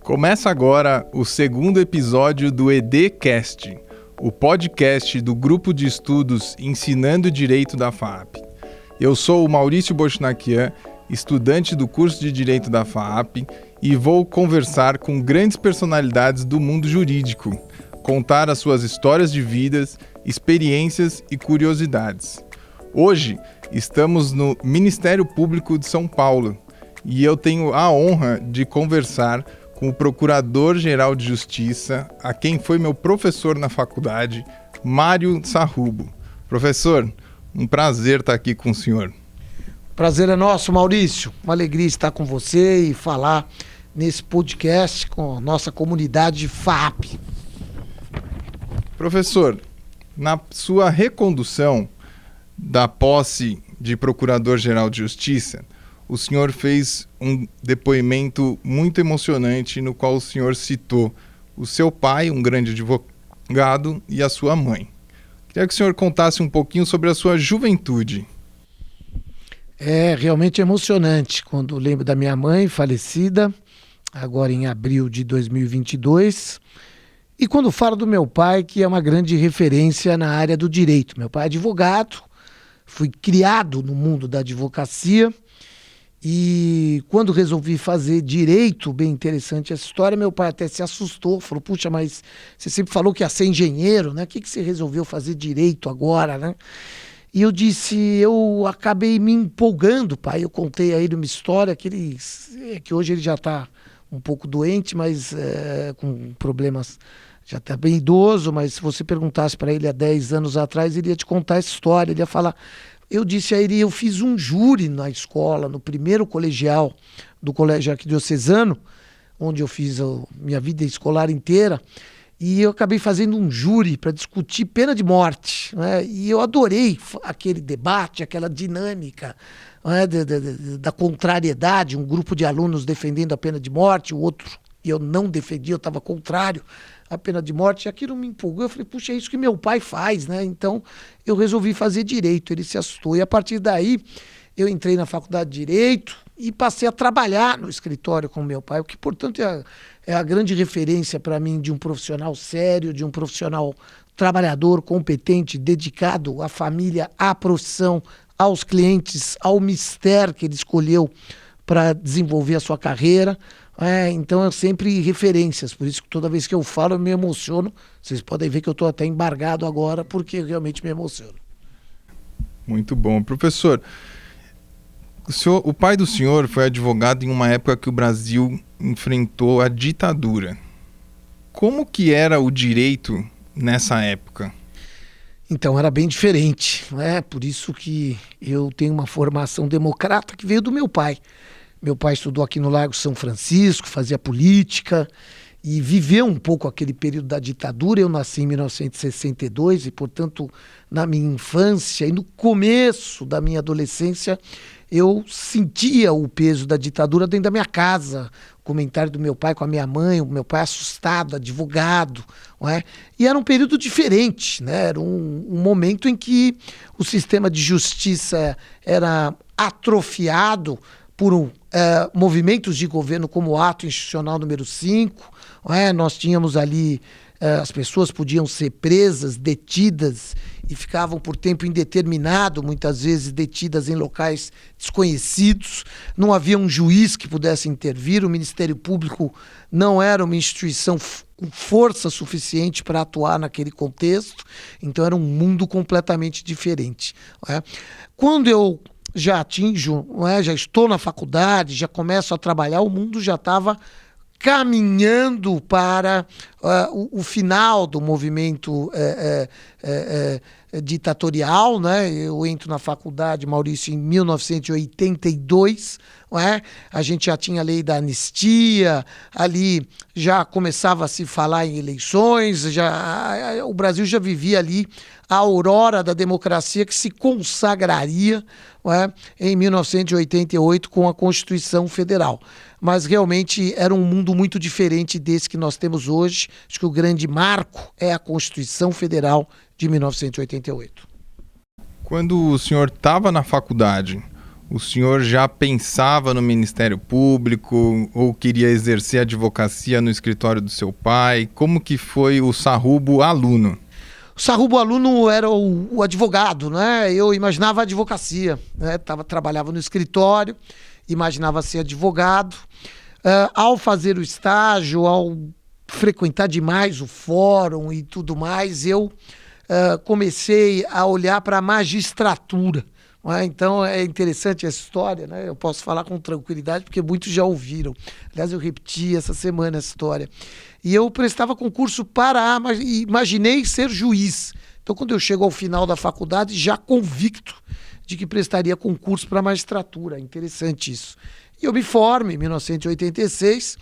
Começa agora o segundo episódio do EDcast, o podcast do Grupo de Estudos Ensinando Direito da FAAP. Eu sou o Maurício Bochnakian, estudante do curso de Direito da FAAP, e vou conversar com grandes personalidades do mundo jurídico, contar as suas histórias de vidas, experiências e curiosidades. Hoje estamos no Ministério Público de São Paulo e eu tenho a honra de conversar com o Procurador-Geral de Justiça, a quem foi meu professor na faculdade, Mário Sarrubo. Professor, um prazer estar aqui com o senhor. Prazer é nosso, Maurício. Uma alegria estar com você e falar nesse podcast com a nossa comunidade FAAP. Professor, na sua recondução da posse de Procurador-Geral de Justiça, o senhor fez um depoimento muito emocionante no qual o senhor citou o seu pai, um grande advogado, e a sua mãe. Queria que o senhor contasse um pouquinho sobre a sua juventude. É realmente emocionante quando lembro da minha mãe falecida, agora em abril de 2022, e quando falo do meu pai, que é uma grande referência na área do direito. Meu pai é advogado, fui criado no mundo da advocacia, e quando resolvi fazer direito, bem interessante essa história, meu pai até se assustou, falou, puxa, mas você sempre falou que ia ser engenheiro, né? O que você resolveu fazer direito agora, né? E eu disse, eu acabei me empolgando, pai. Eu contei a ele uma história que hoje ele já está um pouco doente, mas com problemas, já está bem idoso, mas se você perguntasse para ele há 10 anos atrás, ele ia te contar essa história, ele ia falar... Eu disse a ele, eu fiz um júri na escola, no primeiro colegial do Colégio Arquidiocesano, onde eu fiz a minha vida escolar inteira, e eu acabei fazendo um júri para discutir pena de morte, né? E eu adorei aquele debate, aquela dinâmica, né? Da contrariedade, um grupo de alunos defendendo a pena de morte, o outro eu não defendia, eu estava contrário à pena de morte, e aquilo me empolgou, eu falei, puxa, é isso que meu pai faz, né? Então eu resolvi fazer direito, ele se assustou, e a partir daí eu entrei na faculdade de Direito e passei a trabalhar no escritório com meu pai, o que, portanto, é a grande referência para mim de um profissional sério, de um profissional trabalhador, competente, dedicado à família, à profissão, aos clientes, ao mistério que ele escolheu para desenvolver a sua carreira. Então é sempre referências, por isso que toda vez que eu falo eu me emociono. Vocês podem ver que eu estou até embargado agora, porque realmente me emociono. Muito bom. Professor, o pai do senhor foi advogado em uma época que o Brasil enfrentou a ditadura. Como que era o direito nessa época? Então era bem diferente, né? Por isso que eu tenho uma formação democrata que veio do meu pai. Meu pai estudou aqui no Largo São Francisco, fazia política e viveu um pouco aquele período da ditadura. Eu nasci em 1962 e, portanto, na minha infância e no começo da minha adolescência, eu sentia o peso da ditadura dentro da minha casa. O comentário do meu pai com a minha mãe, o meu pai assustado, advogado, não é? E era um período diferente, né? Era um momento em que o sistema de justiça era atrofiado por movimentos de governo como o Ato Institucional número 5, nós tínhamos ali, as pessoas podiam ser presas, detidas e ficavam por tempo indeterminado, muitas vezes detidas em locais desconhecidos, não havia um juiz que pudesse intervir, o Ministério Público não era uma instituição com força suficiente para atuar naquele contexto, então era um mundo completamente diferente. Quando eu já atinjo, já estou na faculdade, já começo a trabalhar, o mundo já estava caminhando para o final do movimento ditatorial, né? Eu entro na faculdade, Maurício, em 1982, a gente já tinha a lei da anistia, ali já começava a se falar em eleições, o Brasil já vivia ali a aurora da democracia que se consagraria em 1988 com a Constituição Federal. Mas realmente era um mundo muito diferente desse que nós temos hoje. Acho que o grande marco é a Constituição Federal de 1988. Quando o senhor estava na faculdade, o senhor já pensava no Ministério Público ou queria exercer advocacia no escritório do seu pai? Como que foi o Sarrubo aluno? O Sarrubo aluno era o advogado, né? Eu imaginava a advocacia, né? Trabalhava no escritório, imaginava ser advogado. Ao fazer o estágio, ao frequentar demais o fórum e tudo mais, eu comecei a olhar para a magistratura. Então é interessante essa história, né? Eu posso falar com tranquilidade porque muitos já ouviram. Aliás, eu repeti essa semana essa história. E eu prestava concurso imaginei ser juiz. Então, quando eu chego ao final da faculdade, já convicto de que prestaria concurso para a magistratura. Interessante isso. E eu me formo em 1986.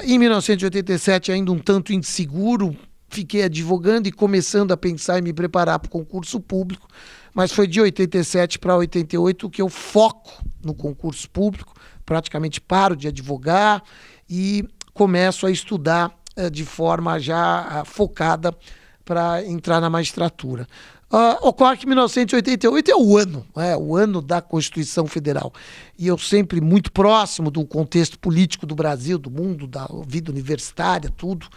Em 1987, ainda um tanto inseguro, fiquei advogando e começando a pensar em me preparar para o concurso público. Mas foi de 87 para 88 que eu foco no concurso público, praticamente paro de advogar e começo a estudar de forma já focada para entrar na magistratura. Ocorre que 1988 é o ano da Constituição Federal. E eu sempre muito próximo do contexto político do Brasil, do mundo, da vida universitária, tudo.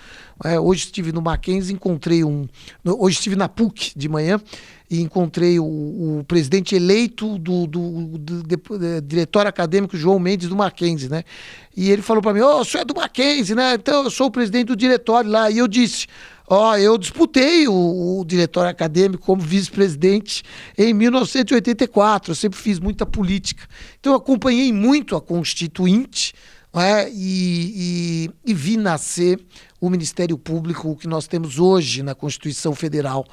Hoje estive no Mackenzie, hoje estive na PUC de manhã e encontrei o presidente eleito do diretório acadêmico João Mendes do Mackenzie, né? E ele falou para mim, o senhor é do Mackenzie, né? Então eu sou o presidente do diretório lá. E eu disse... eu disputei o diretório acadêmico como vice-presidente em 1984, eu sempre fiz muita política. Então eu acompanhei muito a Constituinte, e vi nascer o Ministério Público que nós temos hoje na Constituição Federal.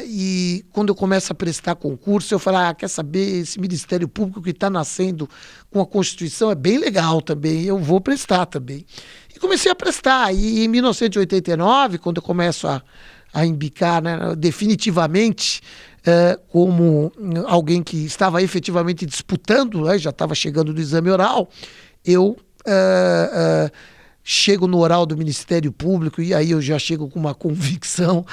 E quando eu começo a prestar concurso, eu falo, quer saber, esse Ministério Público que está nascendo com a Constituição é bem legal também, eu vou prestar também. E comecei a prestar. E em 1989, quando eu começo a embicar, né, definitivamente como alguém que estava efetivamente disputando, né, já estava chegando no exame oral, eu chego no oral do Ministério Público e aí eu já chego com uma convicção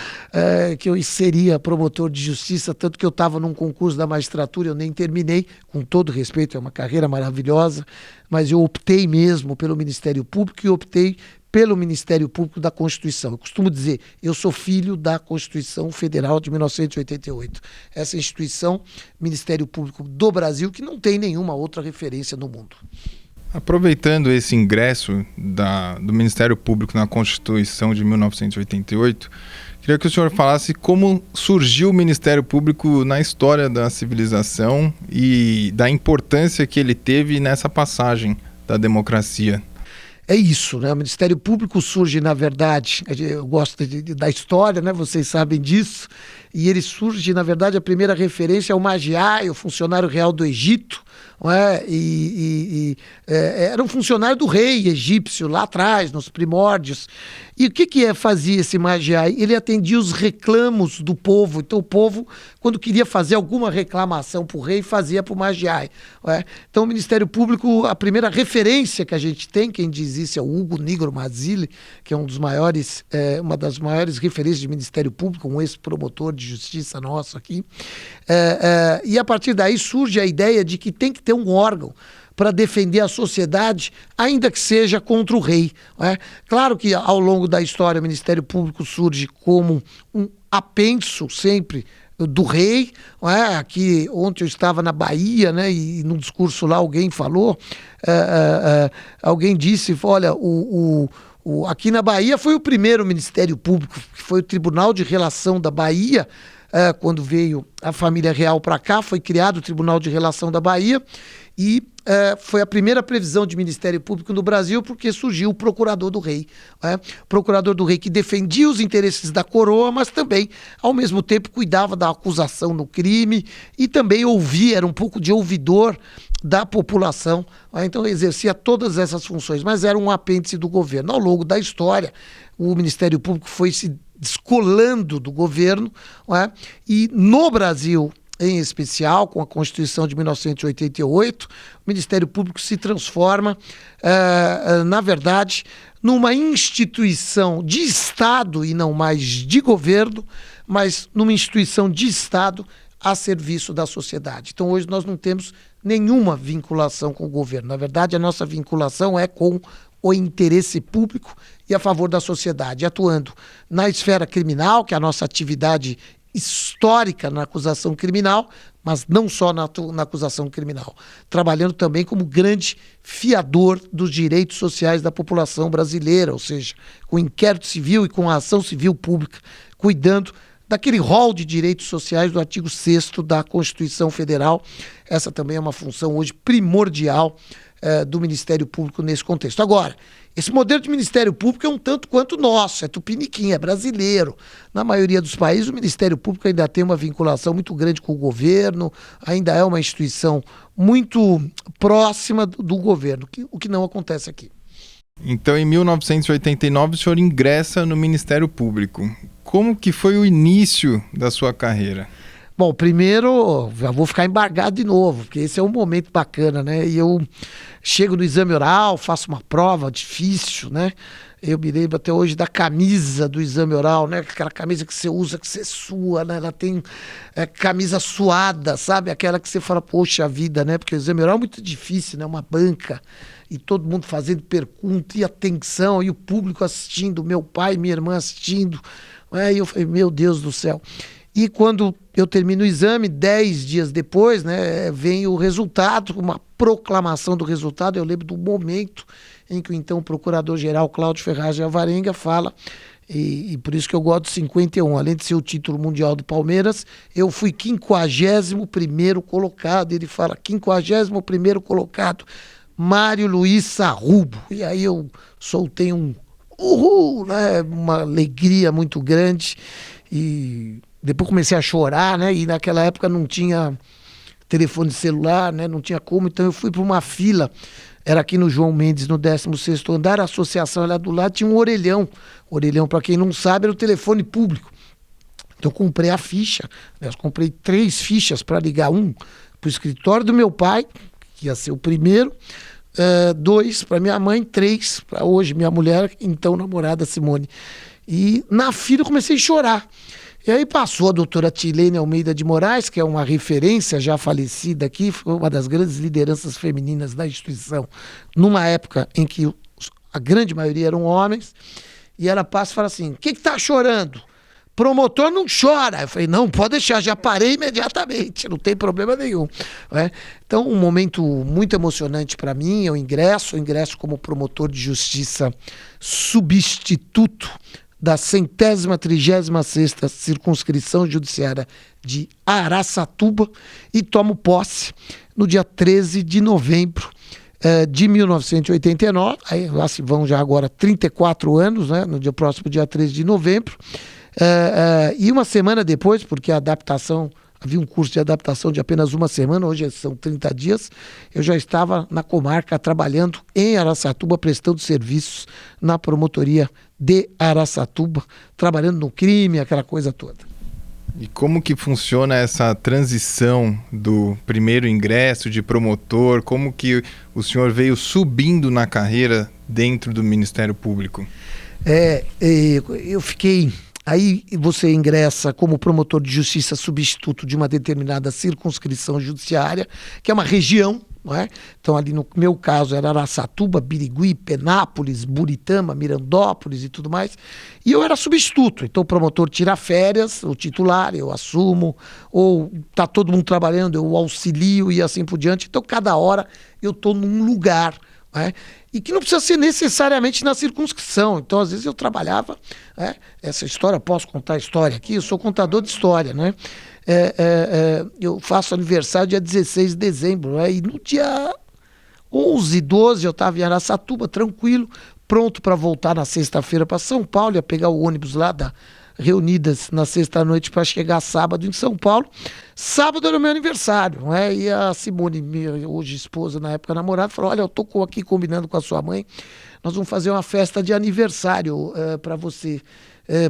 que eu seria promotor de justiça, tanto que eu estava num concurso da magistratura, eu nem terminei, com todo respeito, é uma carreira maravilhosa, mas eu optei mesmo pelo Ministério Público e optei pelo Ministério Público da Constituição. Eu costumo dizer, eu sou filho da Constituição Federal de 1988. Essa instituição, Ministério Público do Brasil, que não tem nenhuma outra referência no mundo. Aproveitando esse ingresso do Ministério Público na Constituição de 1988, queria que o senhor falasse como surgiu o Ministério Público na história da civilização e da importância que ele teve nessa passagem da democracia. É isso, né? O Ministério Público surge, na verdade, eu gosto da história, né? Vocês sabem disso, e ele surge, na verdade, a primeira referência ao Magiai, o funcionário real do Egito, não é? Era um funcionário do rei egípcio, lá atrás, nos primórdios. E o que fazia esse Magiai? Ele atendia os reclamos do povo. Então o povo, quando queria fazer alguma reclamação para o rei, fazia para o Magiai. Então o Ministério Público, a primeira referência que a gente tem, quem diz isso é o Hugo Nigro Mazzilli, que é uma das maiores referências de Ministério Público, um ex-promotor de justiça nosso aqui. E a partir daí surge a ideia de que tem que ter um órgão para defender a sociedade, ainda que seja contra o rei. Claro que ao longo da história o Ministério Público surge como um apenso sempre do rei. Aqui ontem eu estava na Bahia, né, e num discurso lá alguém falou, alguém disse, olha, aqui na Bahia foi o primeiro Ministério Público, que foi o Tribunal de Relação da Bahia. Quando veio a família real para cá, foi criado o Tribunal de Relação da Bahia e foi a primeira previsão de Ministério Público no Brasil, porque surgiu o Procurador do Rei. Procurador do Rei que defendia os interesses da coroa, mas também, ao mesmo tempo, cuidava da acusação no crime e também ouvia, era um pouco de ouvidor da população. Então exercia todas essas funções, mas era um apêndice do governo. Ao longo da história, o Ministério Público foi se descolando do governo, e no Brasil, em especial, com a Constituição de 1988, o Ministério Público se transforma, na verdade, numa instituição de Estado e não mais de governo, mas numa instituição de Estado a serviço da sociedade. Então hoje nós não temos nenhuma vinculação com o governo. Na verdade, a nossa vinculação é com o interesse público e a favor da sociedade, atuando na esfera criminal, que é a nossa atividade histórica na acusação criminal, mas não só na acusação criminal, trabalhando também como grande fiador dos direitos sociais da população brasileira, ou seja, com inquérito civil e com a ação civil pública, cuidando daquele rol de direitos sociais do artigo 6º da Constituição Federal. Essa também é uma função hoje primordial do Ministério Público nesse contexto. Agora, esse modelo de Ministério Público é um tanto quanto nosso, é tupiniquim, é brasileiro. Na maioria dos países, o Ministério Público ainda tem uma vinculação muito grande com o governo, ainda é uma instituição muito próxima do governo, o que não acontece aqui. Então, em 1989, o senhor ingressa no Ministério Público. Como que foi o início da sua carreira? Bom, primeiro, já vou ficar embargado de novo, porque esse é um momento bacana, né? E eu chego no exame oral, faço uma prova difícil, né? Eu me lembro até hoje da camisa do exame oral, né? Aquela camisa que você usa, que você sua, né? Ela tem camisa suada, sabe? Aquela que você fala, poxa vida, né? Porque o exame oral é muito difícil, né? Uma banca, e todo mundo fazendo pergunta e atenção, e o público assistindo, meu pai e minha irmã assistindo. E eu falei, meu Deus do céu. E quando eu termino o exame, 10 dias depois, né, vem o resultado, uma proclamação do resultado. Eu lembro do momento em que o então procurador-geral Cláudio Ferraz de Alvarenga fala, e por isso que eu gosto do 51, além de ser o título mundial do Palmeiras, eu fui 51º colocado. Ele fala, 51º colocado, Mário Luiz Sarrubo. E aí eu soltei um uhul, né, uma alegria muito grande, e depois comecei a chorar, né? E naquela época não tinha telefone celular, né? Não tinha como, então eu fui para uma fila, era aqui no João Mendes, no 16º andar, a associação lá do lado tinha um orelhão. Orelhão, para quem não sabe, era o telefone público. Então eu comprei a ficha, né? Eu comprei 3 fichas para ligar, um para o escritório do meu pai, que ia ser o primeiro, 2 para minha mãe, 3 para hoje minha mulher, então namorada Simone. E na fila eu comecei a chorar. E aí passou a doutora Tilene Almeida de Moraes, que é uma referência já falecida aqui, foi uma das grandes lideranças femininas da instituição, numa época em que a grande maioria eram homens, e ela passa e fala assim, o que tá chorando? Promotor não chora. Eu falei, não, pode deixar, já parei imediatamente, não tem problema nenhum. Então, um momento muito emocionante para mim, eu ingresso como promotor de justiça substituto da 136ª Circunscrição Judiciária de Araçatuba, e tomo posse no dia 13 de novembro de 1989, aí lá se vão já agora 34 anos, né, no próximo dia 13 de novembro, e uma semana depois, porque a adaptação, havia um curso de adaptação de apenas uma semana, hoje são 30 dias, eu já estava na comarca trabalhando em Araçatuba, prestando serviços na promotoria de Araçatuba, trabalhando no crime, aquela coisa toda. E como que funciona essa transição do primeiro ingresso de promotor? Como que o senhor veio subindo na carreira dentro do Ministério Público? Eu fiquei... Aí você ingressa como promotor de justiça substituto de uma determinada circunscrição judiciária, que é uma região, não é? Então ali no meu caso era Araçatuba, Birigui, Penápolis, Buritama, Mirandópolis e tudo mais, e eu era substituto. Então o promotor tira férias, o titular, eu assumo, ou tá todo mundo trabalhando, eu auxilio e assim por diante. Então cada hora eu estou num lugar, e que não precisa ser necessariamente na circunscrição. Então, às vezes eu trabalhava, essa história, posso contar a história aqui, eu sou contador de história, né? Eu faço aniversário dia 16 de dezembro, e no dia 11, 12 eu estava em Araçatuba, tranquilo, pronto para voltar na sexta-feira para São Paulo, ia pegar o ônibus lá reunidas na sexta-noite para chegar sábado em São Paulo. Sábado era o meu aniversário, e a Simone, minha hoje esposa, na época namorada, falou, olha, eu estou aqui combinando com a sua mãe, nós vamos fazer uma festa de aniversário para você.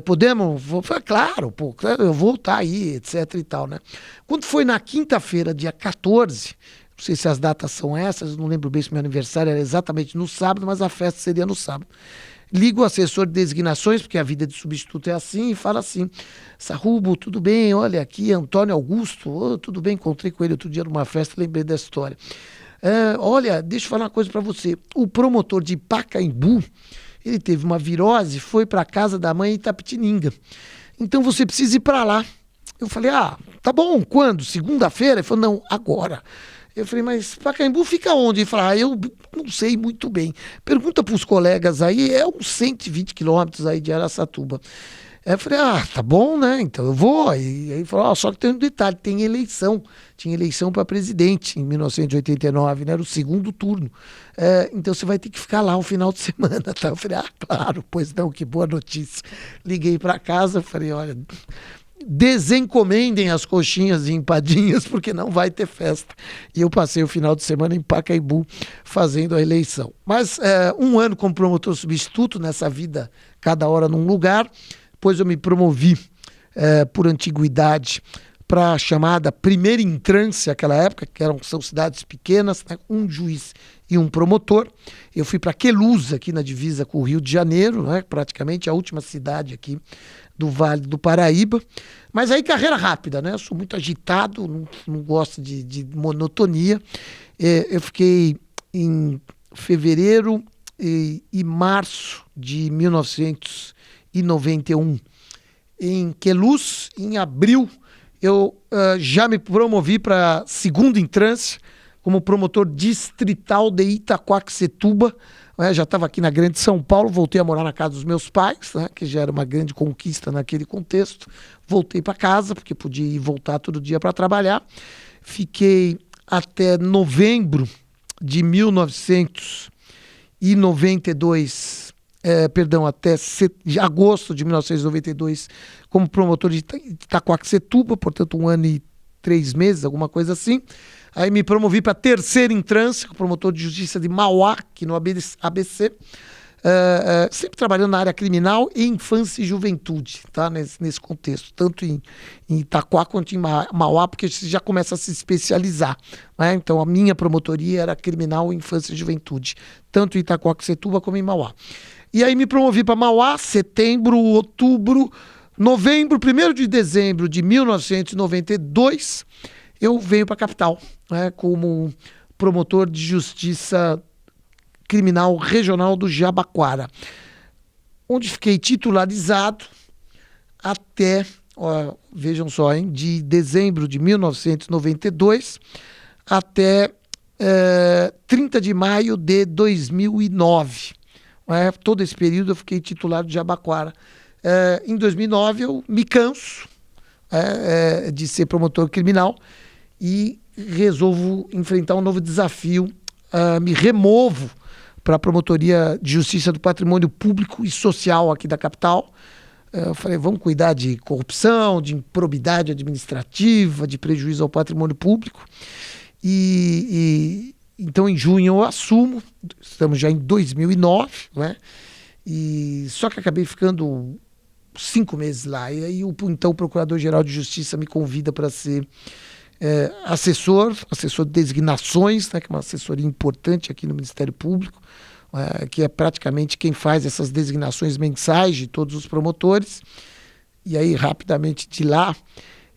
Podemos? Eu falei, claro, eu vou estar aí, etc e tal, né? Quando foi na quinta-feira, dia 14, não sei se as datas são essas, não lembro bem se meu aniversário era exatamente no sábado, mas a festa seria no sábado. ligo o assessor de designações, porque a vida de substituto é assim, e fala assim: Sarrubo, tudo bem? Olha, aqui Antônio Augusto, tudo bem? Encontrei com ele outro dia numa festa, lembrei dessa história. Olha, deixa eu falar uma coisa para você. O promotor de Pacaembu, ele teve uma virose, foi para a casa da mãe em Itapetininga. Então você precisa ir para lá. Eu falei, tá bom, quando? Segunda-feira? Ele falou, não, agora. Eu falei, mas Pacaembu fica onde? Ele falou, eu não sei muito bem. Pergunta para os colegas aí, é uns 120 quilômetros aí de Araçatuba. Eu falei, tá bom, né? Então eu vou. E aí ele falou, só que tem um detalhe, tem eleição. Tinha eleição para presidente em 1989, né? Era o segundo turno. Então você vai ter que ficar lá um final de semana, tá? Eu falei, claro, pois não, que boa notícia. Liguei para casa, falei, olha, desencomendem as coxinhas e empadinhas, porque não vai ter festa. E eu passei o final de semana em Pacaembu fazendo a eleição. Mas um ano como promotor substituto nessa vida, cada hora num lugar. Depois eu me promovi por antiguidade para a chamada primeira entrância, aquela época, que são cidades pequenas, né, um juiz e um promotor. Eu fui para Queluz, aqui na divisa com o Rio de Janeiro, né, praticamente a última cidade aqui do Vale do Paraíba. Mas aí carreira rápida, né? Eu sou muito agitado, não gosto de monotonia. Eu fiquei em fevereiro e março de 1991 em Queluz. Em abril eu já me promovi para segunda entrância como promotor distrital de Itaquaquecetuba. Já estava aqui na Grande São Paulo, voltei a morar na casa dos meus pais, né, que já era uma grande conquista naquele contexto. Voltei para casa, porque podia ir e voltar todo dia para trabalhar. Fiquei até novembro de 1992, até agosto de 1992, como promotor de Itaquaquecetuba, portanto 1 ano e 3 meses, alguma coisa assim. Aí me promovi para terceira entrância, promotor de justiça de Mauá, aqui no ABC, sempre trabalhando na área criminal e infância e juventude, tá? Nesse contexto, tanto em Itaquá quanto em Mauá, porque você já começa a se especializar, né? Então a minha promotoria era criminal, infância e juventude, tanto em Itaquaquecetuba como em Mauá. E aí me promovi para Mauá, setembro, outubro, novembro, 1º de dezembro de 1992, eu venho para a capital, né, como promotor de justiça criminal regional do Jabaquara, onde fiquei titularizado até, vejam só, de dezembro de 1992 até 30 de maio de 2009. Todo esse período eu fiquei titulado de Jabaquara. Em 2009 eu me canso de ser promotor criminal e resolvo enfrentar um novo desafio. Me removo para a Promotoria de Justiça do Patrimônio Público e Social aqui da capital. Eu falei, vamos cuidar de corrupção, de improbidade administrativa, de prejuízo ao patrimônio público. Então, em junho eu assumo, estamos já em 2009, né? Só que acabei ficando 5 meses lá. E aí então o Procurador-Geral de Justiça me convida para ser assessor de designações, né, que é uma assessoria importante aqui no Ministério Público, que é praticamente quem faz essas designações mensais de todos os promotores. E aí, rapidamente de lá,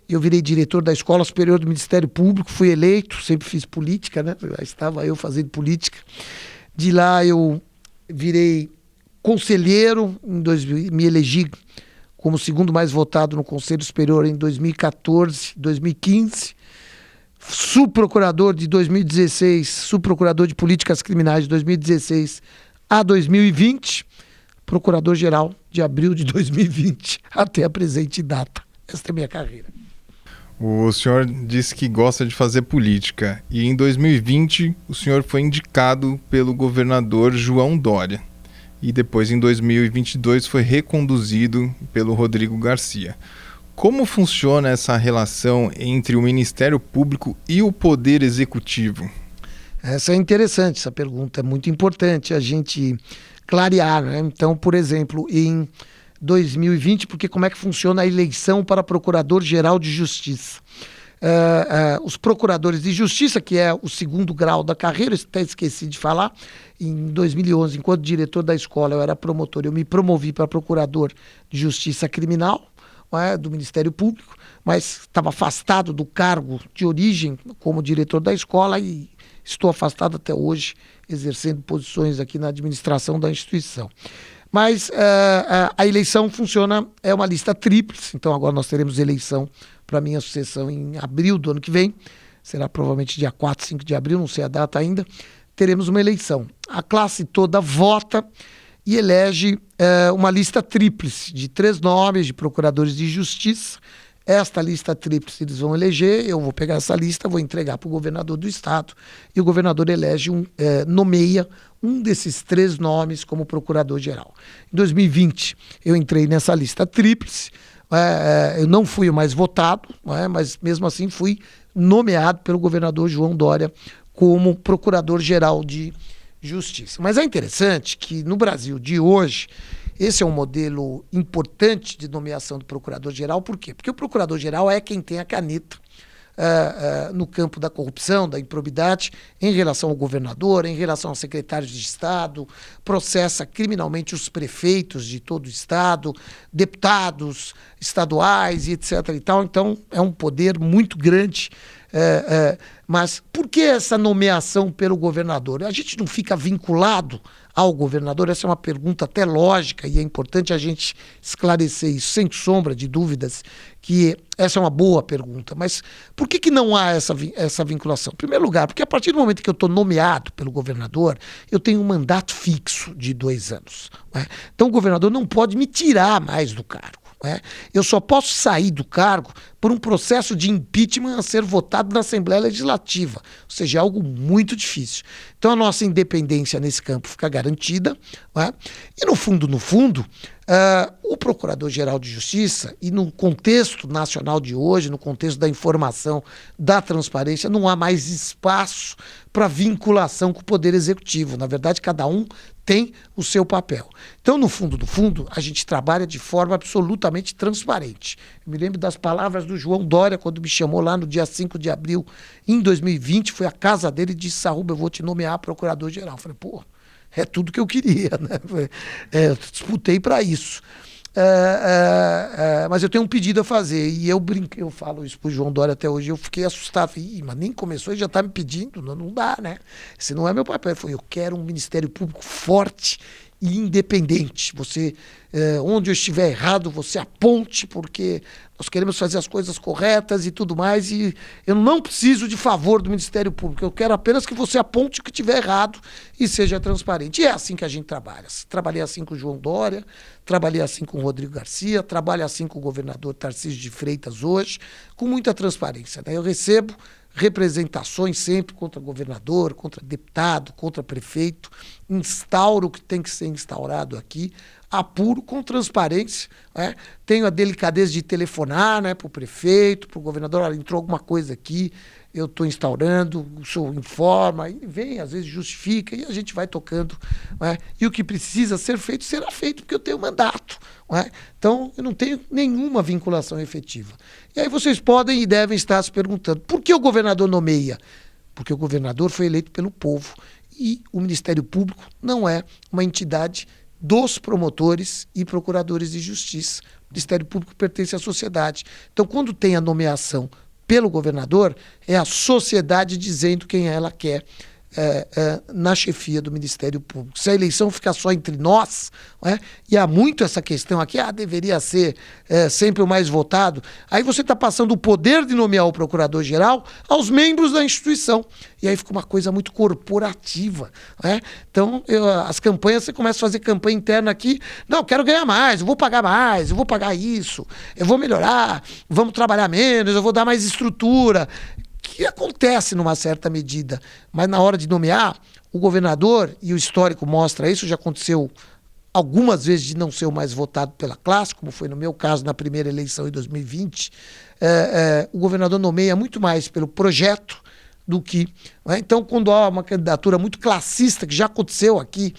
eu virei diretor da Escola Superior do Ministério Público, fui eleito, sempre fiz política, né? Já estava eu fazendo política. De lá eu virei conselheiro, me elegi como o segundo mais votado no Conselho Superior em 2014, 2015. Subprocurador de 2016, subprocurador de políticas criminais de 2016 a 2020, procurador-geral de abril de 2020 até a presente data. Essa é a minha carreira. O senhor disse que gosta de fazer política e em 2020 o senhor foi indicado pelo governador João Dória e depois em 2022 foi reconduzido pelo Rodrigo Garcia. Como funciona essa relação entre o Ministério Público e o Poder Executivo? Essa é interessante, essa pergunta é muito importante a gente clarear, né? Então, por exemplo, em 2020, porque como é que funciona a eleição para Procurador-Geral de Justiça? os procuradores de justiça, que é o segundo grau da carreira, até esqueci de falar. Em 2011, enquanto diretor da escola, eu era promotor, eu me promovi para procurador de justiça criminal, do Ministério Público, mas estava afastado do cargo de origem como diretor da escola e estou afastado até hoje, exercendo posições aqui na administração da instituição. Mas a eleição funciona, é uma lista tríplice, então agora nós teremos eleição para a minha sucessão em abril do ano que vem, será provavelmente dia 4, 5 de abril, não sei a data ainda, teremos uma eleição. A classe toda vota e elege uma lista tríplice de 3 nomes de procuradores de justiça. Esta lista tríplice eles vão eleger, eu vou pegar essa lista, vou entregar para o governador do estado e o governador elege nomeia um desses 3 nomes como procurador-geral. Em 2020 eu entrei nessa lista tríplice, eu não fui o mais votado, mas mesmo assim fui nomeado pelo governador João Dória como procurador-geral de justiça. Mas é interessante que no Brasil de hoje, esse é um modelo importante de nomeação do procurador-geral. Por quê? Porque o procurador-geral é quem tem a caneta no campo da corrupção, da improbidade, em relação ao governador, em relação aos secretários de Estado, processa criminalmente os prefeitos de todo o Estado, deputados estaduais e etc. e tal. Então, é um poder muito grande. Mas por que essa nomeação pelo governador? A gente não fica vinculado ao governador? Essa é uma pergunta até lógica e é importante a gente esclarecer isso, sem sombra de dúvidas, que essa é uma boa pergunta. Mas por que não há essa vinculação? Em primeiro lugar, porque a partir do momento que eu estou nomeado pelo governador, eu tenho um mandato fixo de 2 anos. Então o governador não pode me tirar mais do cargo. Eu só posso sair do cargo por um processo de impeachment a ser votado na Assembleia Legislativa, ou seja, é algo muito difícil. Então a nossa independência nesse campo fica garantida, e no fundo, o Procurador-Geral de Justiça, e no contexto nacional de hoje, no contexto da informação, da transparência, não há mais espaço para vinculação com o Poder Executivo. Na verdade, cada um tem o seu papel. Então, no fundo, a gente trabalha de forma absolutamente transparente. Eu me lembro das palavras do João Dória, quando me chamou lá no dia 5 de abril, em 2020, foi à casa dele e disse: Sarruba, eu vou te nomear procurador-geral. Eu falei, pô, é tudo que eu queria, né? Eu disputei para isso. Mas eu tenho um pedido a fazer, e eu falo isso pro João Dória até hoje, eu fiquei assustado, falei, mas nem começou e já está me pedindo, não dá, né? Esse não é meu papel. Eu quero um Ministério Público forte e independente. Você, onde eu estiver errado, você aponte, porque nós queremos fazer as coisas corretas e tudo mais, e eu não preciso de favor do Ministério Público, eu quero apenas que você aponte o que estiver errado e seja transparente. E é assim que a gente trabalha. Trabalhei assim com o João Dória, trabalhei assim com o Rodrigo Garcia, trabalho assim com o governador Tarcísio de Freitas hoje, com muita transparência, né? Eu recebo representações sempre contra governador, contra deputado, contra prefeito, instauro o que tem que ser instaurado aqui, apuro com transparência, tenho a delicadeza de telefonar, para o prefeito, para o governador, olha, entrou alguma coisa aqui, eu estou instaurando, o senhor informa, e vem, às vezes justifica, e a gente vai tocando, e o que precisa ser feito, será feito, porque eu tenho mandato. Então, eu não tenho nenhuma vinculação efetiva. E aí vocês podem e devem estar se perguntando, por que o governador nomeia? Porque o governador foi eleito pelo povo, e o Ministério Público não é uma entidade dos promotores e procuradores de justiça. O Ministério Público pertence à sociedade. Então, quando tem a nomeação pelo governador, é a sociedade dizendo quem ela quer na chefia do Ministério Público. Se a eleição ficar só entre nós, e há muito essa questão aqui, deveria ser sempre o mais votado, aí você está passando o poder de nomear o procurador-geral aos membros da instituição. E aí fica uma coisa muito corporativa. Então, as campanhas, você começa a fazer campanha interna aqui, não, eu quero ganhar mais, eu vou pagar mais, eu vou pagar isso, eu vou melhorar, vamos trabalhar menos, eu vou dar mais estrutura, que acontece numa certa medida, mas na hora de nomear, o governador, e o histórico mostra isso, já aconteceu algumas vezes de não ser o mais votado pela classe, como foi no meu caso na primeira eleição em 2020, o governador nomeia muito mais pelo projeto do que... Então, quando há uma candidatura muito classista, que já aconteceu aqui,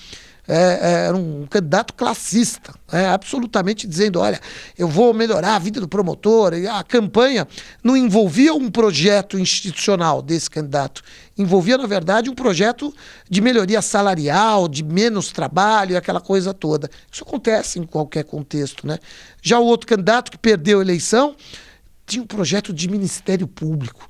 era um candidato classista, absolutamente dizendo, olha, eu vou melhorar a vida do promotor. E a campanha não envolvia um projeto institucional desse candidato, envolvia, na verdade, um projeto de melhoria salarial, de menos trabalho, aquela coisa toda. Isso acontece em qualquer contexto, né? Já o outro candidato que perdeu a eleição tinha um projeto de Ministério Público,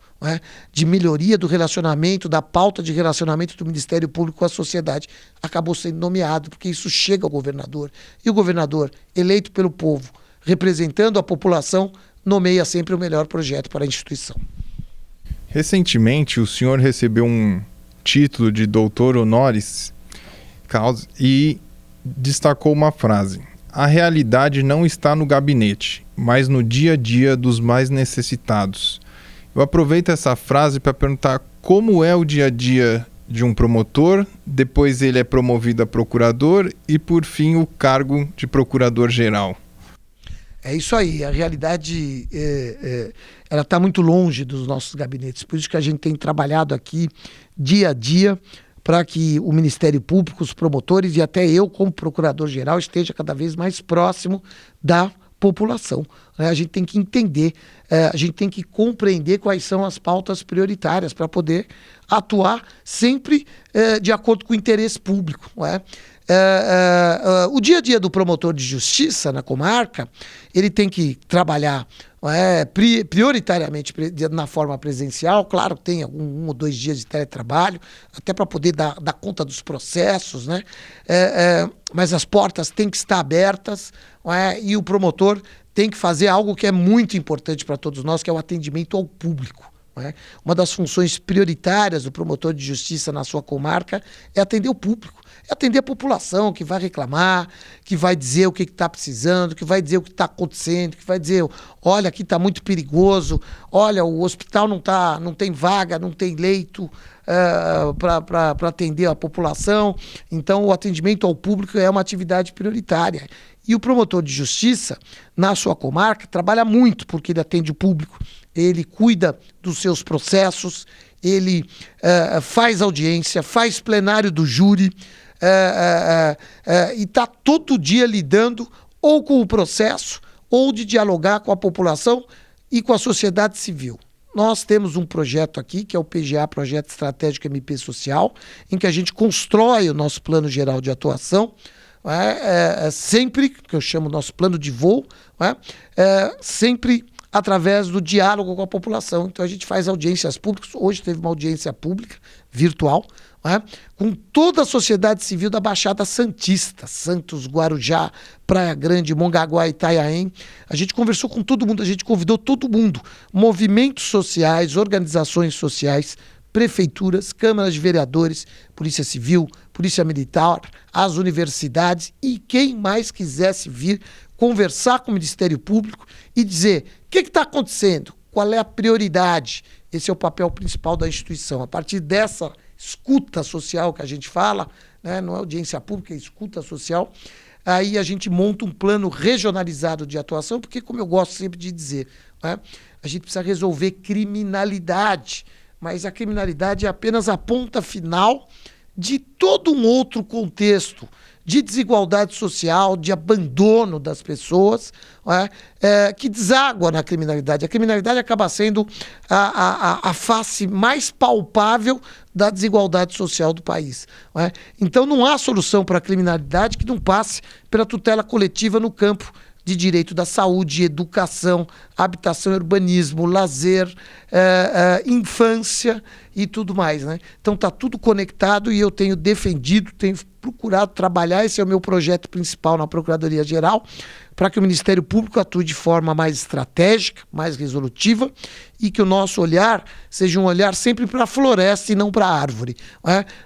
de melhoria do relacionamento, da pauta de relacionamento do Ministério Público com a sociedade. Acabou sendo nomeado, porque isso chega ao governador. E o governador, eleito pelo povo, representando a população, nomeia sempre o melhor projeto para a instituição. Recentemente, o senhor recebeu um título de doutor honoris causa e destacou uma frase: a realidade não está no gabinete, mas no dia a dia dos mais necessitados. Eu aproveito essa frase para perguntar como é o dia a dia de um promotor, depois ele é promovido a procurador e, por fim, o cargo de procurador-geral. É isso aí, a realidade ela está muito longe dos nossos gabinetes, por isso que a gente tem trabalhado aqui dia a dia para que o Ministério Público, os promotores e até eu, como procurador-geral, esteja cada vez mais próximo da população. A gente tem que entender, a gente tem que compreender quais são as pautas prioritárias para poder atuar sempre de acordo com o interesse público. O dia a dia do promotor de justiça na comarca, ele tem que trabalhar prioritariamente na forma presencial. Claro que tem um ou 2 dias de teletrabalho, até para poder dar conta dos processos, né? Mas as portas têm que estar abertas, e o promotor tem que fazer algo que é muito importante para todos nós, que é o atendimento ao público. Uma das funções prioritárias do promotor de justiça na sua comarca é atender o público, é atender a população que vai reclamar, que vai dizer o que está precisando, que vai dizer o que está acontecendo, que vai dizer, olha, aqui está muito perigoso, olha, o hospital não tem vaga, não tem leito para atender a população. Então, o atendimento ao público é uma atividade prioritária. E o promotor de justiça, na sua comarca, trabalha muito porque ele atende o público, ele cuida dos seus processos, ele faz audiência, faz plenário do júri, e está todo dia lidando ou com o processo ou de dialogar com a população e com a sociedade civil. Nós temos um projeto aqui, que é o PGA, Projeto Estratégico MP Social, em que a gente constrói o nosso plano geral de atuação, sempre, que eu chamo nosso plano de voo, sempre através do diálogo com a população. Então a gente faz audiências públicas. Hoje teve uma audiência pública virtual, com toda a sociedade civil da Baixada Santista, Santos, Guarujá, Praia Grande, Mongaguá e Itanhaém. A gente conversou com todo mundo, a gente convidou todo mundo, movimentos sociais, organizações sociais, prefeituras, câmaras de vereadores, Polícia Civil, Polícia Militar, as universidades e quem mais quisesse vir conversar com o Ministério Público e dizer o que está acontecendo, qual é a prioridade. Esse é o papel principal da instituição. A partir dessa escuta social que a gente fala, não é audiência pública, é escuta social, aí a gente monta um plano regionalizado de atuação, porque, como eu gosto sempre de dizer, a gente precisa resolver criminalidade, mas a criminalidade é apenas a ponta final de todo um outro contexto de desigualdade social, de abandono das pessoas, que deságua na criminalidade. A criminalidade acaba sendo a face mais palpável da desigualdade social do país. Então não há solução para a criminalidade que não passe pela tutela coletiva no campo de direito da saúde, educação, habitação, urbanismo, lazer, infância e tudo mais. Então está tudo conectado e eu tenho defendido, tenho procurado trabalhar, esse é o meu projeto principal na Procuradoria-Geral, para que o Ministério Público atue de forma mais estratégica, mais resolutiva e que o nosso olhar seja um olhar sempre para a floresta e não para a árvore.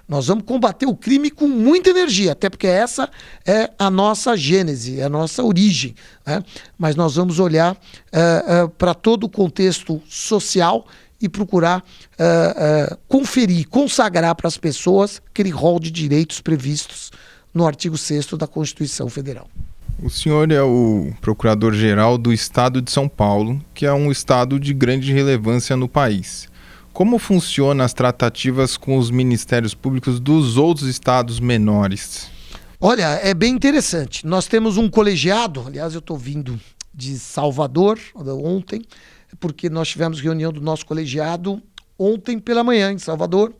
Nós vamos combater o crime com muita energia, até porque essa é a nossa gênese, é a nossa origem. Mas nós vamos olhar para todo o contexto social e procurar conferir, consagrar para as pessoas aquele rol de direitos previstos no artigo 6º da Constituição Federal. O senhor é o procurador-geral do Estado de São Paulo, que é um estado de grande relevância no país. Como funcionam as tratativas com os ministérios públicos dos outros estados menores? Olha, é bem interessante. Nós temos um colegiado, aliás, eu estou vindo de Salvador ontem, porque nós tivemos reunião do nosso colegiado ontem pela manhã em Salvador.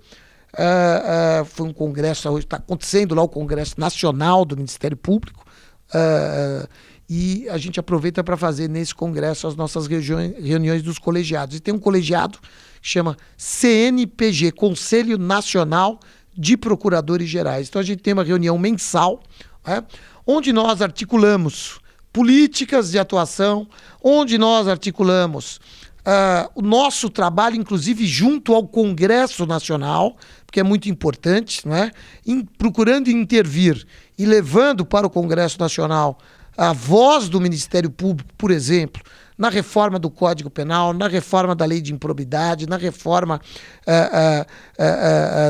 Foi um congresso, hoje está acontecendo lá o Congresso Nacional do Ministério Público, e a gente aproveita para fazer nesse congresso as nossas reuniões dos colegiados. E tem um colegiado que chama CNPG, Conselho Nacional de Procuradores Gerais. Então a gente tem uma reunião mensal, onde nós articulamos políticas de atuação, onde nós articulamos o nosso trabalho, inclusive junto ao Congresso Nacional, porque é muito importante, procurando intervir e levando para o Congresso Nacional a voz do Ministério Público, por exemplo, na reforma do Código Penal, na reforma da Lei de Improbidade, na reforma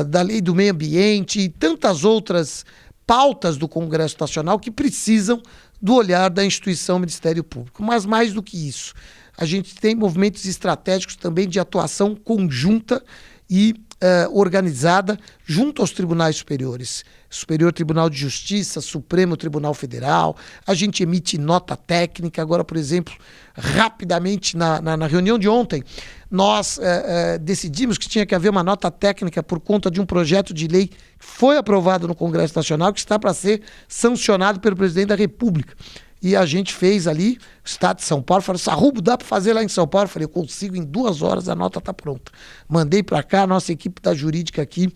da Lei do Meio Ambiente e tantas outras pautas do Congresso Nacional que precisam do olhar da instituição Ministério Público. Mas mais do que isso, a gente tem movimentos estratégicos também de atuação conjunta e organizada junto aos tribunais superiores. Superior Tribunal de Justiça, Supremo Tribunal Federal, a gente emite nota técnica. Agora, por exemplo, rapidamente, na reunião de ontem, nós decidimos que tinha que haver uma nota técnica por conta de um projeto de lei que foi aprovado no Congresso Nacional, que está para ser sancionado pelo presidente da República. E a gente fez ali, o Estado de São Paulo, falou, Sarrubo, dá para fazer lá em São Paulo? Eu falei, eu consigo, em 2 horas a nota está pronta. Mandei para cá, a nossa equipe da jurídica aqui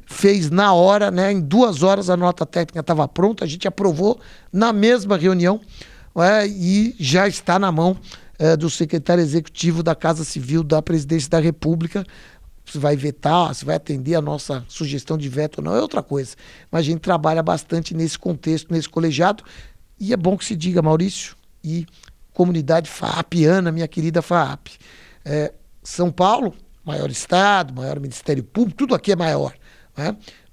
fez na hora, em 2 horas a nota técnica estava pronta, a gente aprovou na mesma reunião, e já está na mão do secretário executivo da Casa Civil da Presidência da República. Se vai vetar, se vai atender a nossa sugestão de veto ou não, é outra coisa. Mas a gente trabalha bastante nesse contexto, nesse colegiado. E é bom que se diga, Maurício, e comunidade FAAPiana, minha querida FAAP. São Paulo, maior estado, maior Ministério Público, tudo aqui é maior.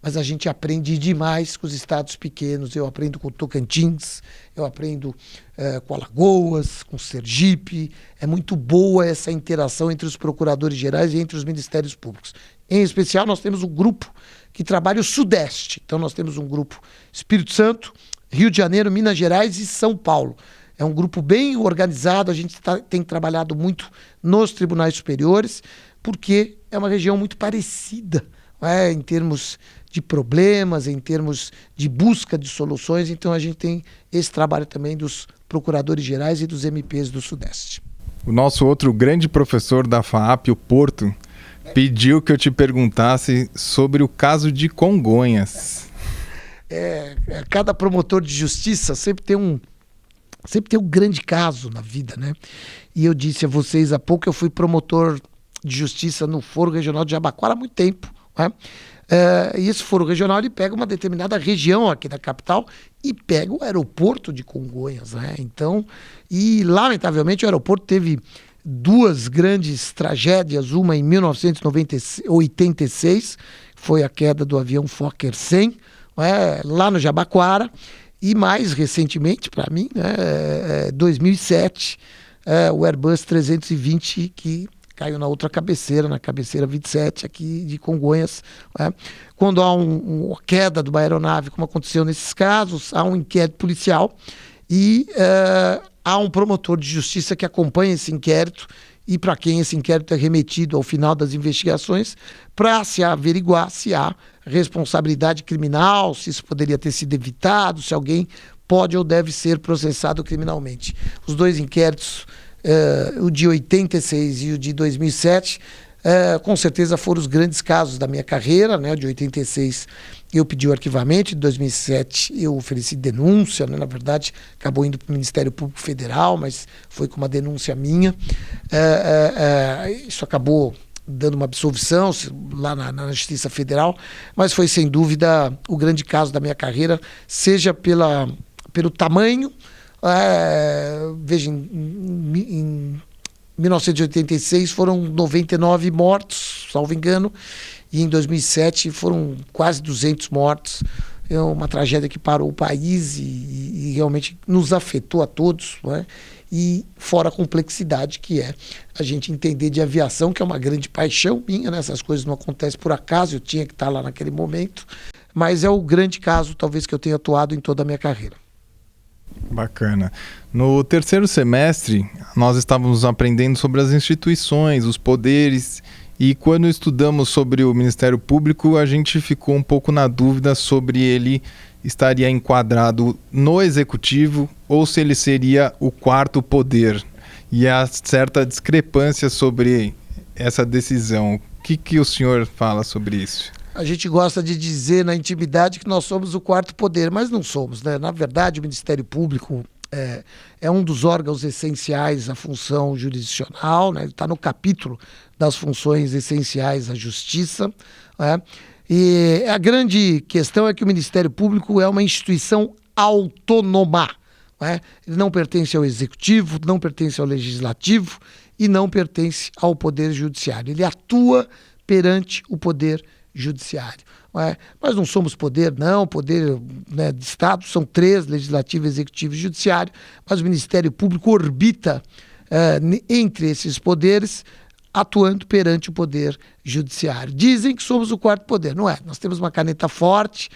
Mas a gente aprende demais com os estados pequenos. Eu aprendo com o Tocantins, eu aprendo com Alagoas, com Sergipe. É muito boa essa interação entre os procuradores gerais e entre os ministérios públicos. Em especial, nós temos um grupo que trabalha o Sudeste. Então, nós temos um grupo Espírito Santo, Rio de Janeiro, Minas Gerais e São Paulo. É um grupo bem organizado, a gente tem trabalhado muito nos tribunais superiores, porque é uma região muito parecida, em termos de problemas, em termos de busca de soluções. Então a gente tem esse trabalho também dos procuradores gerais e dos MPs do Sudeste. O nosso outro grande professor da FAAP, o Porto, pediu que eu te perguntasse sobre o caso de Congonhas. Cada promotor de justiça sempre tem um grande caso na vida, E eu disse a vocês há pouco que eu fui promotor de justiça no Foro Regional de Jabaquara há muito tempo, e esse Foro Regional ele pega uma determinada região aqui da capital e pega o aeroporto de Congonhas, Então, e lamentavelmente o aeroporto teve 2 grandes tragédias, uma em 1986, foi a queda do avião Fokker 100, lá no Jabaquara, e mais recentemente, para mim, 2007, o Airbus 320, que caiu na outra cabeceira, na cabeceira 27 aqui de Congonhas. Quando há uma queda de uma aeronave, como aconteceu nesses casos, há um inquérito policial e há um promotor de justiça que acompanha esse inquérito e para quem esse inquérito é remetido ao final das investigações para se averiguar se há responsabilidade criminal, se isso poderia ter sido evitado, se alguém pode ou deve ser processado criminalmente. Os 2 inquéritos, o de 86 e o de 2007, com certeza foram os grandes casos da minha carreira, O de 86 eu pedi o arquivamento, de 2007 eu ofereci denúncia, Na verdade, acabou indo para o Ministério Público Federal, mas foi com uma denúncia minha. Isso acabou dando uma absolvição lá na Justiça Federal, mas foi sem dúvida o grande caso da minha carreira, seja pelo tamanho. Veja, em 1986 foram 99 mortos, salvo engano, e em 2007 foram quase 200 mortos. É uma tragédia que parou o país e realmente nos afetou a todos, E fora a complexidade que é a gente entender de aviação, que é uma grande paixão minha, Essas coisas não acontecem por acaso, eu tinha que estar lá naquele momento, mas é o grande caso, talvez, que eu tenha atuado em toda a minha carreira. Bacana. No terceiro semestre, nós estávamos aprendendo sobre as instituições, os poderes, e quando estudamos sobre o Ministério Público, a gente ficou um pouco na dúvida sobre ele estaria enquadrado no Executivo ou se ele seria o quarto poder. E há certa discrepância sobre essa decisão. O que o senhor fala sobre isso? A gente gosta de dizer na intimidade que nós somos o quarto poder, mas não somos, né? Na verdade, o Ministério Público é um dos órgãos essenciais à função jurisdicional, né? Ele está no capítulo das funções essenciais à justiça, né? E a grande questão é que o Ministério Público é uma instituição autônoma, né? Ele não pertence ao Executivo, não pertence ao Legislativo e não pertence ao Poder Judiciário. Ele atua perante o Poder Judiciário. Nós não somos poder, não, poder, né, de Estado, são 3, Legislativo, Executivo e Judiciário, mas o Ministério Público orbita entre esses poderes, atuando perante o Poder Judiciário. Dizem que somos o quarto poder, não é? Nós temos uma caneta forte,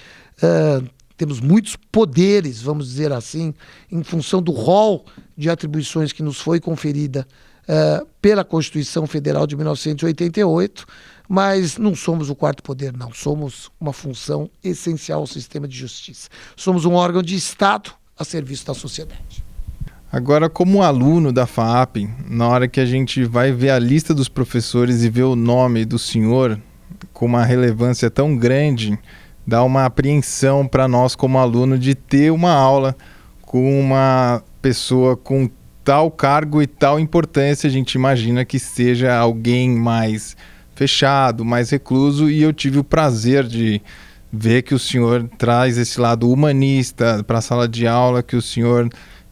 temos muitos poderes, vamos dizer assim, em função do rol de atribuições que nos foi conferida pela Constituição Federal de 1988, mas não somos o quarto poder, não. Somos uma função essencial ao sistema de justiça. Somos um órgão de Estado a serviço da sociedade. Agora, como aluno da FAAP, na hora que a gente vai ver a lista dos professores e ver o nome do senhor com uma relevância tão grande, dá uma apreensão para nós como aluno de ter uma aula com uma pessoa com tal cargo e tal importância. A gente imagina que seja alguém mais fechado, mais recluso, e eu tive o prazer de ver que o senhor traz esse lado humanista para a sala de aula, que o senhor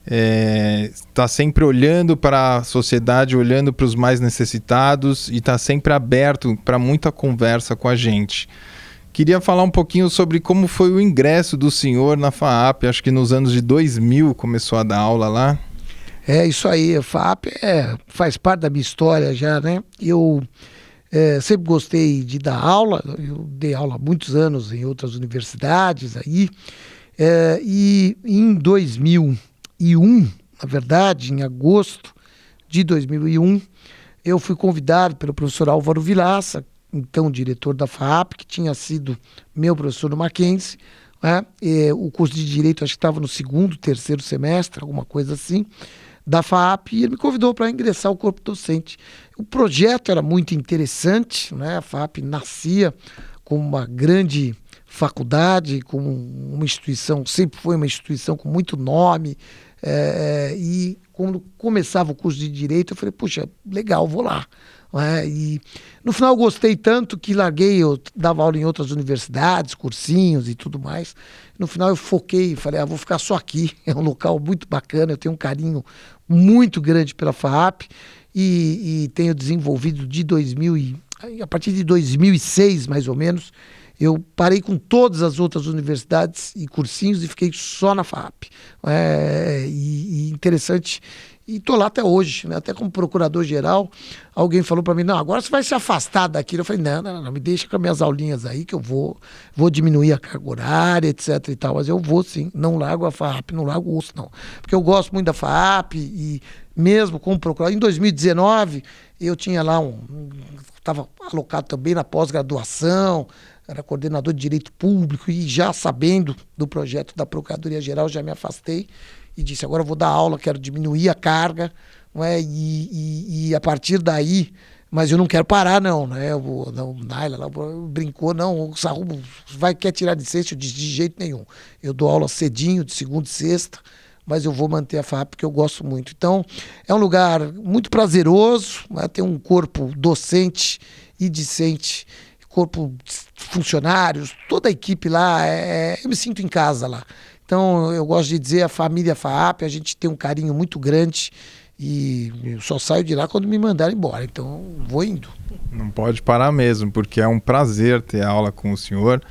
está sempre olhando para a sociedade, olhando para os mais necessitados e está sempre aberto para muita conversa com a gente. Queria falar um pouquinho sobre como foi o ingresso do senhor na FAAP, acho que nos anos de 2000 começou a dar aula lá. É isso aí, a FAAP faz parte da minha história já, né? Eu sempre gostei de dar aula, eu dei aula há muitos anos em outras universidades aí, e em 2001, na verdade, em agosto de 2001, eu fui convidado pelo professor Álvaro Vilaça, então diretor da FAAP, que tinha sido meu professor no Mackenzie, né? O curso de Direito acho que estava no 2º, 3º semestre, alguma coisa assim, da FAAP, e ele me convidou para ingressar ao corpo docente. O projeto era muito interessante, né? A FAAP nascia como uma grande faculdade, como uma instituição, sempre foi uma instituição com muito nome, e quando começava o curso de Direito, eu falei, puxa, legal, vou lá. E no final eu gostei tanto que larguei, eu dava aula em outras universidades, cursinhos e tudo mais. No final eu foquei, falei, vou ficar só aqui, é um local muito bacana, eu tenho um carinho muito grande pela FAAP e tenho desenvolvido a partir de 2006 mais ou menos, eu parei com todas as outras universidades e cursinhos e fiquei só na FAAP. E interessante, e estou lá até hoje, né? Até como procurador-geral, alguém falou para mim, não, agora você vai se afastar daquilo. Eu falei, não, me deixa com as minhas aulinhas aí, que eu vou diminuir a carga horária, etc e tal, mas eu vou sim, não largo a FAAP, não largo o osso não, porque eu gosto muito da FAAP e mesmo como procurador, em 2019 eu tinha lá estava alocado também na pós-graduação, era coordenador de Direito Público e já sabendo do projeto da Procuradoria-Geral, já me afastei e disse, agora eu vou dar aula, quero diminuir a carga, não é? E a partir daí, mas eu não quero parar não, né? O Naila brincou, não, o Sarrubo quer tirar de sexta? Eu disse, de jeito nenhum. Eu dou aula cedinho, de segunda e sexta, mas eu vou manter a FAAP porque eu gosto muito. Então, é um lugar muito prazeroso, né? Tem um corpo docente e discente, corpo de funcionários, toda a equipe lá, eu me sinto em casa lá. Então, eu gosto de dizer, a família FAAP, a gente tem um carinho muito grande e eu só saio de lá quando me mandarem embora. Então, vou indo. Não pode parar mesmo, porque é um prazer ter aula com o senhor.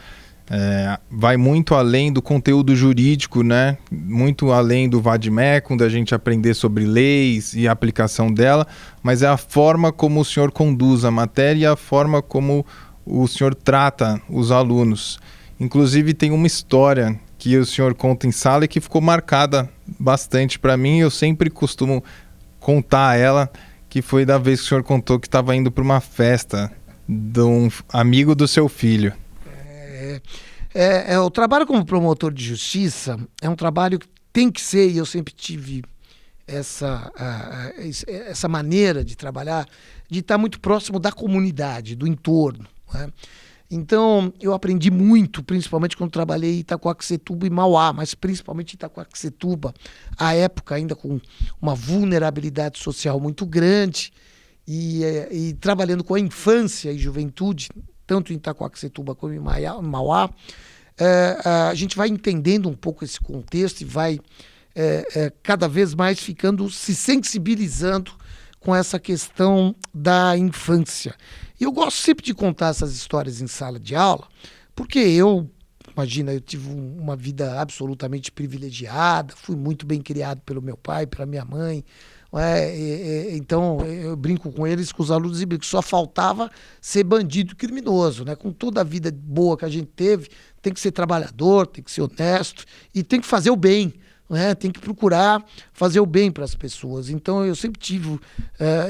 Vai muito além do conteúdo jurídico, né? Muito além do vade-mecum, da gente aprender sobre leis e a aplicação dela, mas é a forma como o senhor conduz a matéria e a forma como o senhor trata os alunos. Inclusive tem uma história que o senhor conta em sala e que ficou marcada bastante para mim. Eu sempre costumo contar ela, que foi da vez que o senhor contou que estava indo para uma festa de um amigo do seu filho. O trabalho como promotor de justiça é um trabalho que tem que ser, e eu sempre tive essa maneira de trabalhar, de estar muito próximo da comunidade, do entorno, né? Então, eu aprendi muito, principalmente quando trabalhei em Itacoaxetuba e Mauá, mas principalmente em Itacoaxetuba, à época ainda com uma vulnerabilidade social muito grande, e trabalhando com a infância e juventude, tanto em Itacoaxetuba como em Mauá, a gente vai entendendo um pouco esse contexto e vai cada vez mais se sensibilizando com essa questão da infância. E eu gosto sempre de contar essas histórias em sala de aula, porque eu tive uma vida absolutamente privilegiada, fui muito bem criado pelo meu pai, pela minha mãe. Então eu brinco com eles, com os alunos, e brinco, só faltava ser bandido criminoso, né? Com toda a vida boa que a gente teve, tem que ser trabalhador, tem que ser honesto e tem que fazer o bem, né? Tem que procurar fazer o bem para as pessoas. Então eu sempre tive,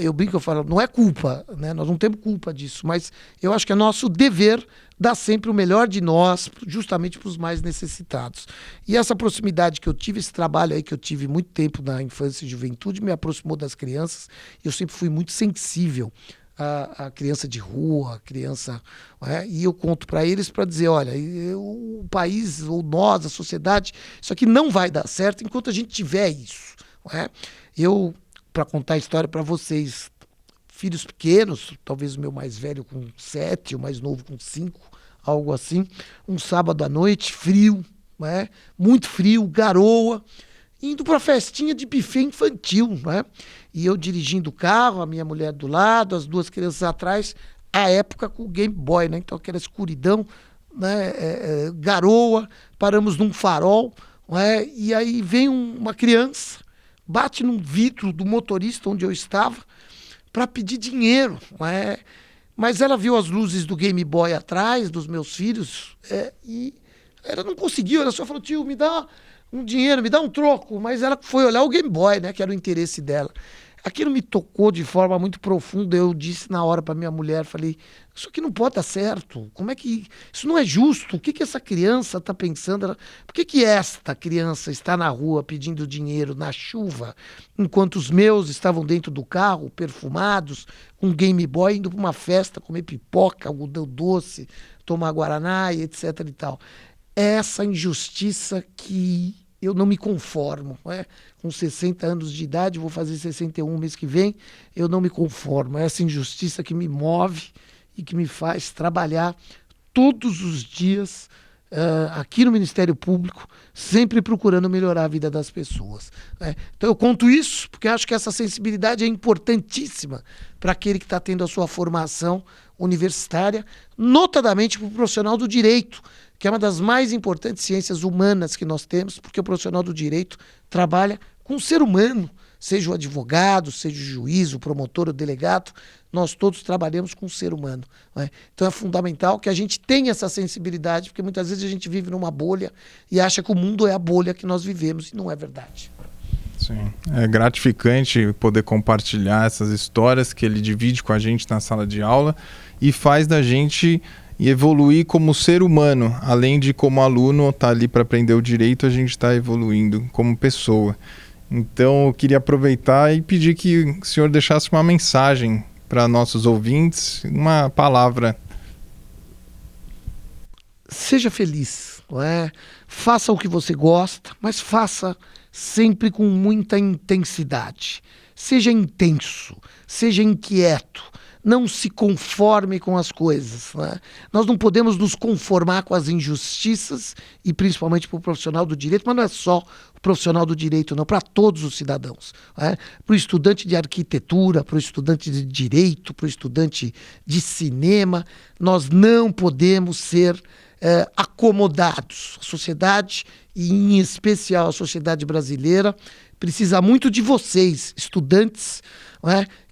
eu brinco, eu falo, não é culpa, né? Nós não temos culpa disso, mas eu acho que é nosso dever dar sempre o melhor de nós, justamente para os mais necessitados. E essa proximidade que eu tive, esse trabalho aí que eu tive muito tempo na infância e juventude, me aproximou das crianças. Eu sempre fui muito sensível à criança de rua, à criança, e eu conto para eles para dizer, olha, o país, ou nós, a sociedade, isso aqui não vai dar certo enquanto a gente tiver isso. Eu, para contar a história para vocês, filhos pequenos, talvez o meu mais velho com 7, o mais novo com 5, algo assim, um sábado à noite, frio, muito frio, garoa, indo para a festinha de buffet infantil, E eu dirigindo o carro, a minha mulher do lado, as duas crianças atrás, à época com o Game Boy, Então aquela escuridão, garoa, paramos num farol, E aí vem uma criança, bate num vidro do motorista onde eu estava, para pedir dinheiro, mas ela viu as luzes do Game Boy atrás dos meus filhos, e ela não conseguiu, ela só falou, tio, me dá um dinheiro, me dá um troco, mas ela foi olhar o Game Boy, que era o interesse dela. Aquilo me tocou de forma muito profunda. Eu disse na hora para minha mulher, falei, isso aqui não pode dar certo, como é que, isso não é justo, o que essa criança está pensando, por que esta criança está na rua pedindo dinheiro na chuva, enquanto os meus estavam dentro do carro, perfumados, com Game Boy, indo para uma festa, comer pipoca, algodão doce, tomar guaraná e etc e tal. Essa injustiça que eu não me conformo, Com 60 anos de idade, vou fazer 61 mês que vem, eu não me conformo. Essa injustiça que me move e que me faz trabalhar todos os dias aqui no Ministério Público, sempre procurando melhorar a vida das pessoas. Então eu conto isso porque acho que essa sensibilidade é importantíssima para aquele que está tendo a sua formação universitária, notadamente para o profissional do direito, que é uma das mais importantes ciências humanas que nós temos, porque o profissional do direito trabalha com o ser humano, seja o advogado, seja o juiz, o promotor, o delegado, nós todos trabalhamos com o ser humano. Então é fundamental que a gente tenha essa sensibilidade, porque muitas vezes a gente vive numa bolha e acha que o mundo é a bolha que nós vivemos, e não é verdade. Sim, é gratificante poder compartilhar essas histórias que ele divide com a gente na sala de aula e faz da gente evoluir como ser humano, além de como aluno estar ali para aprender o direito, a gente está evoluindo como pessoa. Então eu queria aproveitar e pedir que o senhor deixasse uma mensagem para nossos ouvintes, uma palavra. Seja feliz, Faça o que você gosta, mas faça sempre com muita intensidade. Seja intenso, seja inquieto, não se conforme com as coisas. Nós não podemos nos conformar com as injustiças, e principalmente para o profissional do direito, mas não é só o profissional do direito, não, para todos os cidadãos. Para o estudante de arquitetura, para o estudante de direito, para o estudante de cinema, nós não podemos ser acomodados. A sociedade, e em especial a sociedade brasileira, precisa muito de vocês, estudantes,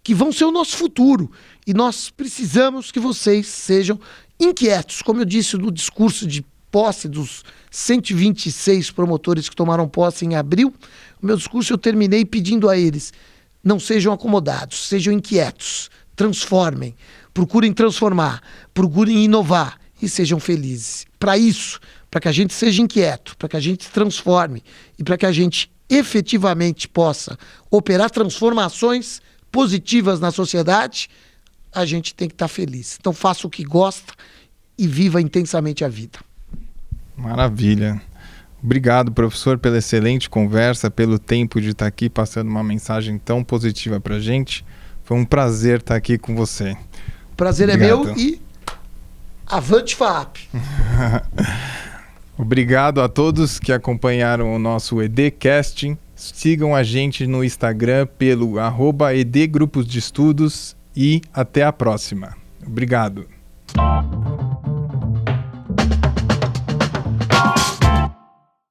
que vão ser o nosso futuro. E nós precisamos que vocês sejam inquietos, como eu disse no discurso de posse dos 126 promotores que tomaram posse em abril, o meu discurso eu terminei pedindo a eles: não sejam acomodados, sejam inquietos, transformem, procurem transformar, procurem inovar e sejam felizes. Para isso, para que a gente seja inquieto, para que a gente se transforme e para que a gente efetivamente possa operar transformações positivas na sociedade, a gente tem que estar feliz. Então faça o que gosta e viva intensamente a vida. Maravilha. Obrigado, professor, pela excelente conversa, pelo tempo de estar aqui passando uma mensagem tão positiva para a gente. Foi um prazer estar aqui com você. O prazer é meu e avante FAAP! Obrigado a todos que acompanharam o nosso EDcast. Sigam a gente no Instagram pelo @EDGrupos de Estudos e até a próxima. Obrigado.